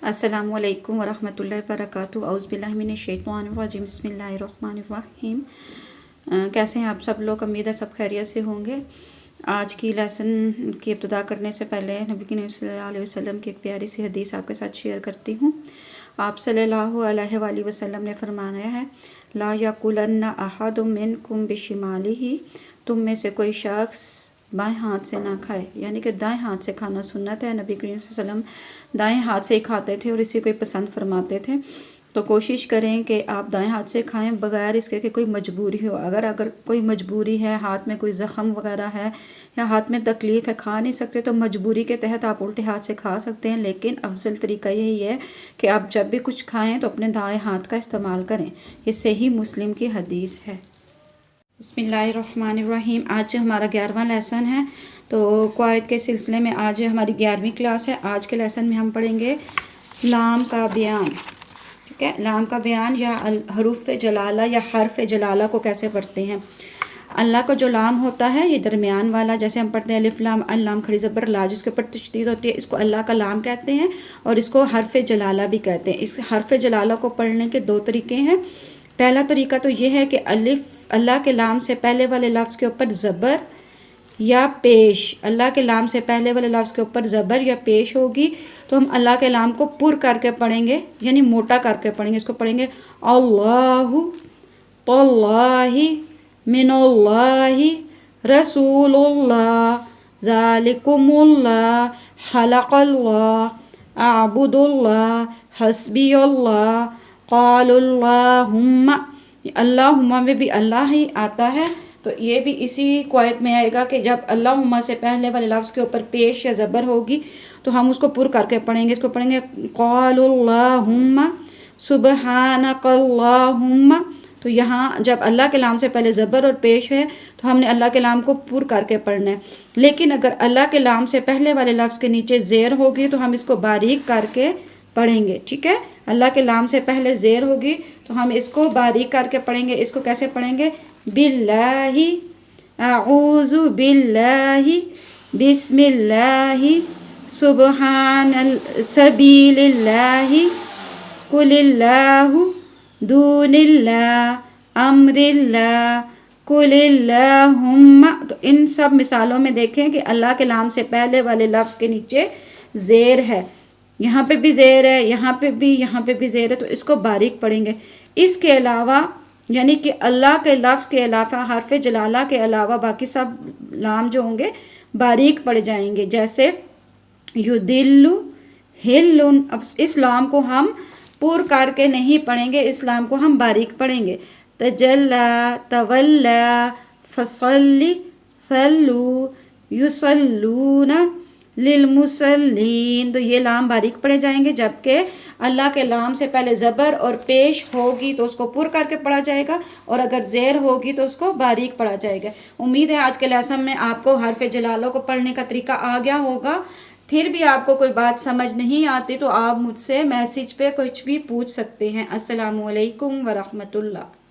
अस्सलामु अलैकुम वरहमतुल्लाहि वबरकातुहू। औज़ु बिल्लाहि मिनश शैतानिर रजीम। बिस्मिल्लाहिर्रहमानिर रहीम। कैसे हैं आप सब लोग? उम्मीद है सब खैरियत से होंगे। आज की लेसन की इब्तिदा करने से पहले नबी करीम सल्लल्लाहु अलैहि वसल्लम की एक प्यारी सी हदीस आपके साथ शेयर करती हूँ। आप सल्लल्लाहु अलैहि वसल्लम ने फरमाया है, ला यकुलन्ना अहदुम मिनकुम बिशिमालिही, तुम में से कोई शख्स बाएं हाथ से ना खाए, यानी कि दाएं हाथ से खाना सुन्नत है। नबी करीम सल्लल्लाहु अलैहि वसल्लम दाएं हाथ से ही खाते थे और इसी को पसंद फरमाते थे। तो कोशिश करें कि आप दाएं हाथ से खाएं बगैर इसके कि कोई मजबूरी हो। अगर कोई मजबूरी है, हाथ में कोई ज़ख़म वगैरह है या हाथ में तकलीफ़ है, खा नहीं सकते, तो मजबूरी के तहत आप उल्टे हाथ से खा सकते हैं। लेकिन अफजल तरीका यही है कि आप जब भी कुछ खाएँ तो अपने दाएँ हाथ का इस्तेमाल करें। ये सही मुस्लिम की हदीस है। बिस्मिल्लाहिर्रहमानिर्रहीम। आज हमारा 11वां लेसन है। तो क़वाइद के सिलसिले में आज हमारी 11वीं क्लास है। आज के लेसन में हम पढ़ेंगे लाम का बयान। ठीक है, लाम का बयान या हरूफ जलाला या हर्फ जलाला को कैसे पढ़ते हैं। अल्लाह का जो लाम होता है ये दरमियान वाला, जैसे हम पढ़ते हैं अलिफ लाम अल्लाम खड़ी ज़बर ला, जिसके ऊपर तशदीद होती है, इसको अल्लाह का लाम कहते हैं और इसको हर्फ जलाला भी कहते हैं। इस हर्फ जलाला को पढ़ने के दो तरीके हैं। पहला तरीका तो ये है कि अलिफ अल्लाह के लाम से पहले वाले लफ्ज़ के ऊपर ज़बर या पेश, अल्लाह के लाम से पहले वाले लफ्ज़ के ऊपर ज़बर या पेश होगी तो हम अल्लाह के लाम को पुर करके पढ़ेंगे, यानी मोटा करके पढ़ेंगे। इसको पढ़ेंगे अल्लाहु तल्लाहि मिनल्लाहि रसूलुल्लाह ज़ालिकुमुल्लाह खलक़ल्लाह अअबुदुल्लाह हस्बियल्लाह क़ालुल्लाहुम्मा। अल्लाहुम्मा में भी अल्लाह ही आता है, तो ये भी इसी क़वाइद में आएगा कि जब अल्लाहुम्मा से पहले वाले लफ्ज़ के ऊपर पेश या ज़बर होगी तो हम उसको पुर करके पढ़ेंगे। इसको पढ़ेंगे क़ालुल्लाहुम्मा सुब्हानकल्लाहुम्मा। तो यहाँ जब अल्लाह के लाम से पहले ज़बर और पेश है तो हमने अल्लाह के लाम को पुर करके पढ़ना है। लेकिन अगर अल्लाह के लाम से पहले वाले लफ्ज़ के नीचे ज़ेर होगी तो हम इसको बारीक करके पढ़ेंगे। ठीक है, अल्लाह के लाम से पहले ज़ेर होगी तो हम इसको बारीक करके पढ़ेंगे। इसको कैसे पढ़ेंगे? बिल्लाहि अऊज़ु बिल्लाहि बिस्मिल्लाहि सुब्हान सबीलिल्लाहि कुलिल्लाहु दूनिल्लाह अम्रिल्लाह कुलिल्लाहुम्मा। तो इन सब मिसालों में देखें कि अल्लाह के नाम से पहले वाले लफ्ज़ के नीचे ज़ेर है, यहाँ पे भी ज़ेर है, यहाँ पे भी ज़ेर है, तो इसको बारीक पढ़ेंगे। इसके अलावा यानी कि अल्लाह के लफ्ज़ के अलावा हर्फ जलाला के अलावा बाकी सब लाम जो होंगे बारीक पड़ जाएंगे, जैसे युदिल्लु हिल्लुन। अब इस लाम को हम पुर करके नहीं पढ़ेंगे, इस लाम को हम बारीक पढ़ेंगे। तजल्ला तवल्ला फसल्ली सल्लू युसल्लूना लिलमुसल्लीन। तो ये लाम बारीक पढ़े जाएंगे, जबकि अल्लाह के लाम से पहले ज़बर और पेश होगी तो उसको पुर करके पढ़ा जाएगा और अगर ज़ेर होगी तो उसको बारीक पढ़ा जाएगा। उम्मीद है आज के लेसन में आपको हर्फ जलालों को पढ़ने का तरीका आ गया होगा। फिर भी आपको कोई बात समझ नहीं आती तो आप मुझसे मैसेज पे कुछ भी पूछ सकते हैं। अस्सलामु अलैकुम वरहमतुल्लाह।